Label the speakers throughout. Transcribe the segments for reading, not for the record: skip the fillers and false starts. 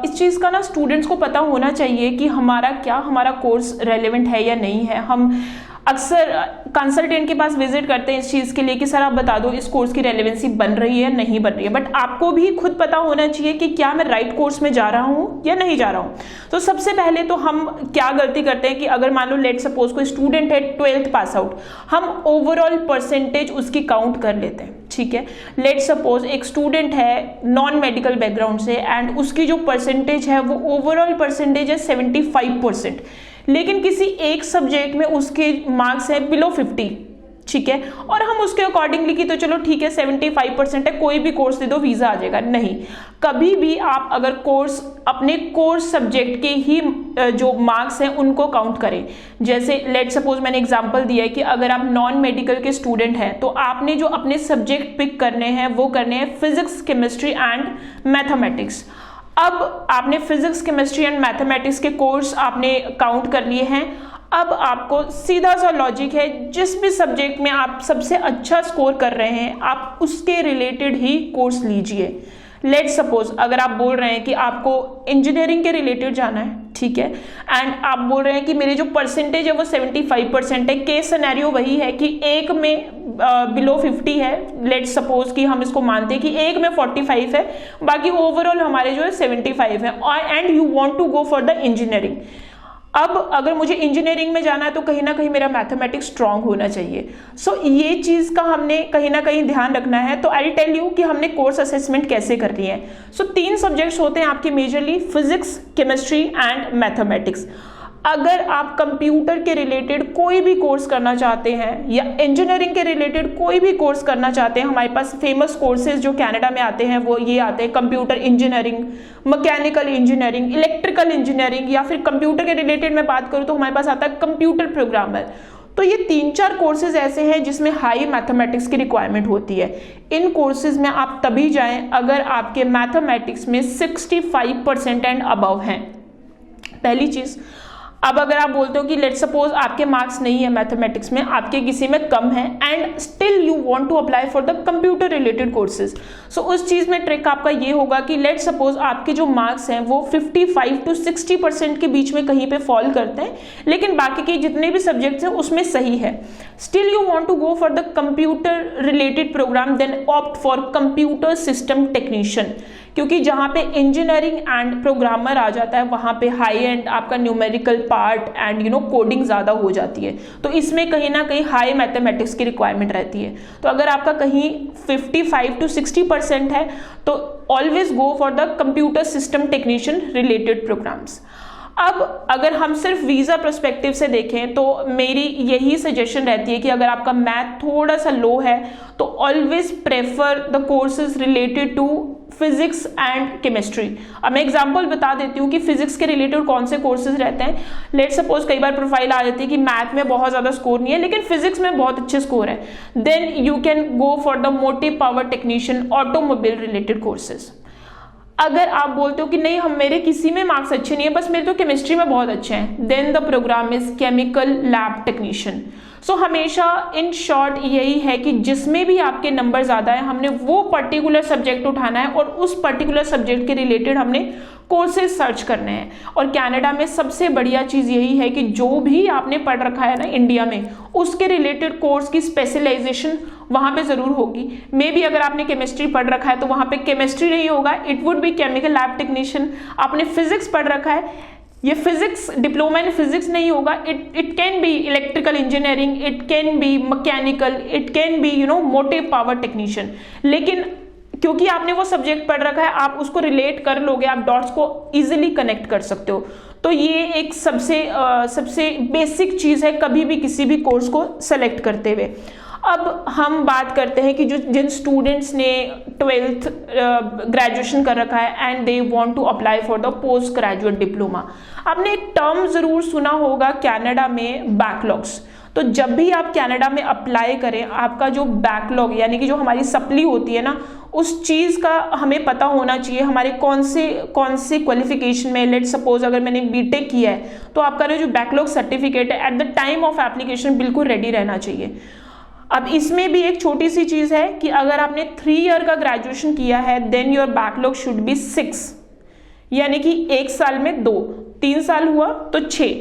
Speaker 1: इस चीज़ का ना स्टूडेंट्स को पता होना चाहिए कि हमारा कोर्स रेलेवेंट है या नहीं है। हम अक्सर कंसल्टेंट के पास विजिट करते हैं इस चीज़ के लिए कि सर आप बता दो इस कोर्स की रेलेवेंसी बन रही है नहीं बन रही है, बट आपको भी खुद पता होना चाहिए कि क्या मैं राइट कोर्स में जा रहा हूँ या नहीं जा रहा हूँ। तो सबसे पहले तो हम क्या गलती करते हैं कि अगर मान लो लेट सपोज कोई स्टूडेंट है 12th पास आउट, हम ओवरऑल परसेंटेज उसकी काउंट कर लेते हैं। ठीक है, लेट सपोज एक स्टूडेंट है नॉन मेडिकल बैकग्राउंड से एंड उसकी जो परसेंटेज है वो ओवरऑल परसेंटेज है 75%, लेकिन किसी एक सब्जेक्ट में उसके मार्क्स है बिलो 50। ठीक है, और हम उसके अकॉर्डिंगली कि तो चलो ठीक है 75% है, कोई भी कोर्स दे दो वीजा आ जाएगा। नहीं, कभी भी आप अगर अपने कोर्स सब्जेक्ट के ही जो मार्क्स हैं उनको काउंट करें। जैसे लेट सपोज मैंने एग्जांपल दिया है कि अगर आप नॉन मेडिकल के स्टूडेंट हैं तो आपने जो अपने सब्जेक्ट पिक करने हैं वो करने हैं फिजिक्स, केमिस्ट्री एंड मैथमेटिक्स। अब आपने फिजिक्स, केमिस्ट्री एंड मैथमेटिक्स के कोर्स आपने काउंट कर लिए हैं। अब आपको सीधा सा लॉजिक है, जिस भी सब्जेक्ट में आप सबसे अच्छा स्कोर कर रहे हैं आप उसके रिलेटेड ही कोर्स लीजिए। लेट सपोज अगर आप बोल रहे हैं कि आपको इंजीनियरिंग के रिलेटेड जाना है, ठीक है, एंड आप बोल रहे हैं कि मेरी जो परसेंटेज है वो 75% है, केस सिनेरियो वही है कि एक में बिलो 50 है, लेट सपोज कि हम इसको मानते हैं कि एक में 45 है, बाकी ओवरऑल हमारे जो है 75 है, and you want to go for the engineering. अब अगर मुझे इंजीनियरिंग में जाना है तो कहीं ना कहीं मेरा मैथमेटिक्स स्ट्रांग होना चाहिए। ये चीज़ का हमने कहीं ना कहीं ध्यान रखना है। तो आई टेल यू कि हमने कोर्स असेसमेंट कैसे करनी है। 3 सब्जेक्ट्स होते हैं आपके majorly, physics, chemistry and mathematics. अगर आप कंप्यूटर के रिलेटेड कोई भी कोर्स करना चाहते हैं या इंजीनियरिंग के रिलेटेड कोई भी कोर्स करना चाहते हैं, हमारे पास फेमस कोर्सेज जो कनाडा में आते हैं वो ये आते हैं: computer engineering, mechanical engineering, electrical engineering, या फिर कंप्यूटर के रिलेटेड मैं बात करूँ तो हमारे पास आता है कंप्यूटर प्रोग्रामर। तो ये 3-4 कोर्सेज ऐसे हैं जिसमें हाई मैथमेटिक्स की रिक्वायरमेंट होती है। इन कोर्सेज में आप तभी जाएं अगर आपके मैथमेटिक्स में 65% एंड अबव हैं। पहली चीज़। अब अगर आप बोलते हो कि लेट सपोज आपके मार्क्स नहीं है मैथमेटिक्स में, आपके किसी में कम है and still you want to apply for the computer related courses, उस चीज़ में ट्रिक आपका ये होगा कि लेट सपोज आपके जो मार्क्स हैं वो 55 to 60% के बीच में कहीं पे फॉल करते हैं, लेकिन बाकी के जितने भी सब्जेक्ट्स हैं उसमें सही है, still you want to go for the computer related program, then opt for computer system technician, क्योंकि जहाँ पे इंजीनियरिंग एंड प्रोग्रामर आ जाता है वहाँ पे हाई एंड आपका न्यूमेरिकल पार्ट एंड कोडिंग ज़्यादा हो जाती है, तो इसमें कहीं ना कहीं हाई मैथमेटिक्स की रिक्वायरमेंट रहती है। तो अगर आपका कहीं 55 to 60% है तो always go for the computer system technician related programs. अब अगर हम सिर्फ वीज़ा पर्सपेक्टिव से देखें तो मेरी यही सजेशन रहती है कि अगर आपका मैथ थोड़ा सा लो है तो always prefer the courses related to physics and chemistry. अब मैं एग्जांपल बता देती हूँ कि फिजिक्स के रिलेटेड कौन से कोर्सेज रहते हैं। लेट सपोज कई बार प्रोफाइल आ जाती है कि मैथ में बहुत ज़्यादा स्कोर नहीं है लेकिन फिजिक्स में बहुत अच्छे स्कोर है, then you can go for the motive power technician, automobile related courses. अगर आप बोलते हो कि नहीं मेरे किसी में मार्क्स अच्छे नहीं है, बस मेरे तो केमिस्ट्री में बहुत अच्छे हैं, then the program is chemical lab technician. हमेशा इन शॉर्ट यही है कि जिसमें भी आपके नंबर ज़्यादा है हमने वो पर्टिकुलर सब्जेक्ट उठाना है और उस पर्टिकुलर सब्जेक्ट के रिलेटेड हमने कोर्सेज सर्च करने हैं। और कनाडा में सबसे बढ़िया चीज़ यही है कि जो भी आपने पढ़ रखा है ना इंडिया में, उसके रिलेटेड कोर्स की स्पेशलाइजेशन वहाँ पे ज़रूर होगी। मे बी अगर आपने केमिस्ट्री पढ़ रखा है तो वहाँ पे केमिस्ट्री नहीं होगा, it would be chemical lab technician. आपने फिजिक्स पढ़ रखा है, ये फिजिक्स डिप्लोमा इन फिजिक्स नहीं होगा, it can be electrical engineering, it can be mechanical, it can be motive power technician. लेकिन क्योंकि आपने वो सब्जेक्ट पढ़ रखा है आप उसको रिलेट कर लोगे, आप डॉट्स को इजीली कनेक्ट कर सकते हो। तो ये एक सबसे बेसिक चीज़ है कभी भी किसी भी कोर्स को सेलेक्ट करते हुए। अब हम बात करते हैं कि जिन स्टूडेंट्स ने 12th ग्रेजुएशन कर रखा है and they want to apply for the post graduate diploma. आपने एक टर्म ज़रूर सुना होगा कनाडा में, बैकलॉग्स। तो जब भी आप कनाडा में अप्लाई करें आपका जो बैकलॉग यानी कि जो हमारी सप्ली होती है ना, उस चीज़ का हमें पता होना चाहिए हमारे कौन से क्वालिफिकेशन में। लेट सपोज अगर मैंने बीटेक किया है तो आपका जो बैकलॉग सर्टिफिकेट है at the time of application बिल्कुल रेडी रहना चाहिए। अब इसमें भी एक छोटी सी चीज है कि अगर आपने 3 ईयर का ग्रेजुएशन किया है then your backlog should be 6, यानी कि 1 साल में 2, 3 साल हुआ तो 6।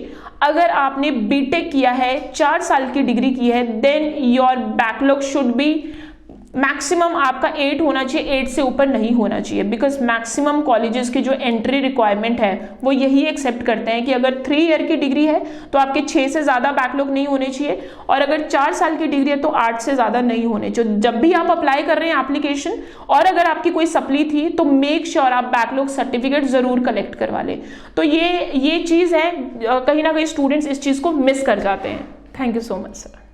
Speaker 1: अगर आपने बीटेक किया है, 4 साल की डिग्री की है, then your backlog should be maximum आपका 8 होना चाहिए, 8 से ऊपर नहीं होना चाहिए, बिकॉज मैक्सिमम कॉलेजेस की जो एंट्री रिक्वायरमेंट है वो यही एक्सेप्ट करते हैं कि अगर 3 ईयर की डिग्री है तो आपके 6 से ज़्यादा बैकलॉग नहीं होने चाहिए, और अगर 4 साल की डिग्री है तो 8 से ज़्यादा नहीं होने चाहिए। जब भी आप अप्लाई कर रहे हैं एप्लीकेशन, और अगर आपकी कोई सप्ली थी तो मेक श्योर आप बैकलॉग सर्टिफिकेट ज़रूर कलेक्ट करवा लें। तो ये चीज़ है, कहीं ना कहीं स्टूडेंट्स इस चीज़ को मिस कर जाते हैं। Thank you so much sir.